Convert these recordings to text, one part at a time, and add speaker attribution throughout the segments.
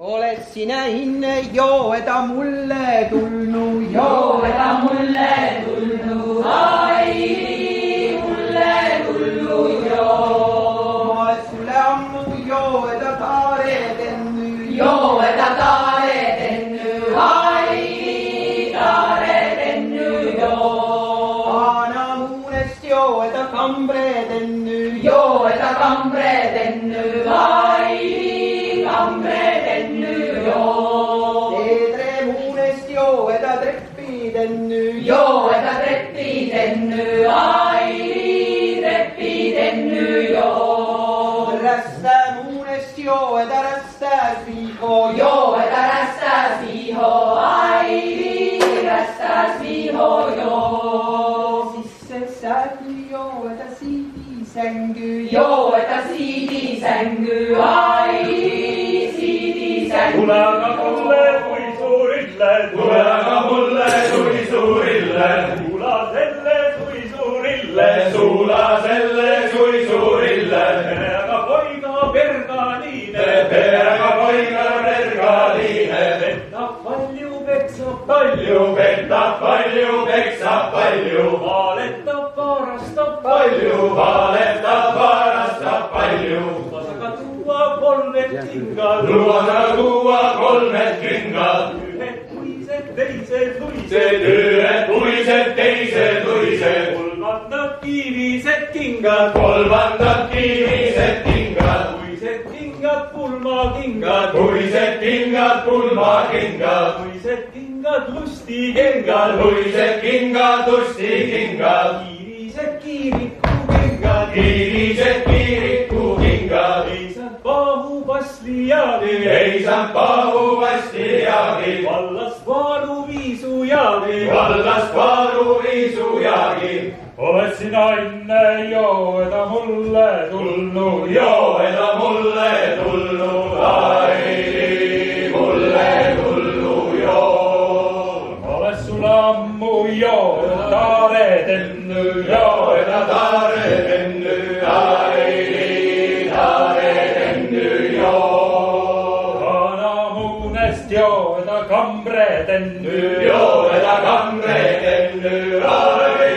Speaker 1: oled sina inne jooda mulle tulnu, jooda mulle tulnu, ai mulle tulnu joo. Ma sulle ammu jooda taare tennu, jooda taare tennu, ai taare tennu joo. Aana muunest jooda kambre tennu, jooda kambre tennu, ai kambre tennu joo. Teedre muunest jooda treppi tennu, jooda treppi tennu, ai treppi tennu joo. Rästä muunest jooda rästäs viho, jooda rästäs viho, ai rästäs viho joo. Sisse sääty jooda siidisängy, jooda siidisängy, ai siidisängy.
Speaker 2: Tule aga mulle kui suurille, tule aga mulle kui suurille, suula selle kui suurille, suula selle kui suurille. Pere aga poiga pergaliine, pere aga poiga pergaliine. Petab palju, peksab palju, petab palju, peksab palju. Vaaletab, varastab palju, vaaletab, varastab palju. Lubas aga tuua kolmed kingad, lubas aga tuua kolmed kingad. Ühed puised, teised luised, ühed puised, teised luised. Kolmandad kivised kingad, kolmandad kivised kingad. Puised kingad, pulmakingad, puised kingad, pulmakingad. Puised kingad, lustikingad, puised kingad, lustikingad. Kiirised kiirikukingad, kiirised kiirikukingad. Ei saanud pahu paslijaagi, ei saanud pahu paslijaagi. Vallast vaaru viisujaagi, vallast vaaru viisujaagi. Oled sina inne jooda mulle tulnu, jooda mulle tulnu, ai mulle tulnu joo. Oled sulle ammu jooda taare tennu, jooda taare tennu, ai taare tennu joo. Kana muunest jooda kambre tennu, jooda kambre tennu, ai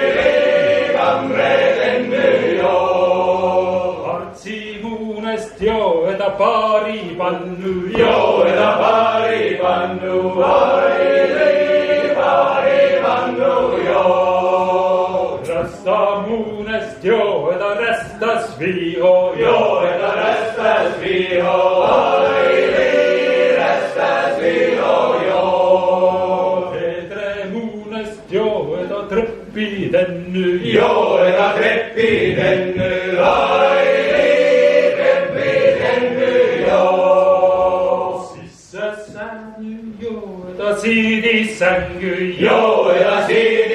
Speaker 2: kambre tennu joo. Partsi muunest jooda paari pannu, jooda paari pannu, ai paari pannu joo. Rasta muunest jooda rästas viho, jooda rästas viho, ai rästas viho joo. Teedre muunest jooda treppi tennu, jooda treppi tennu, ai treppi tennu joo. Sisse sängy jooda siidisängy, jooda siidisängy.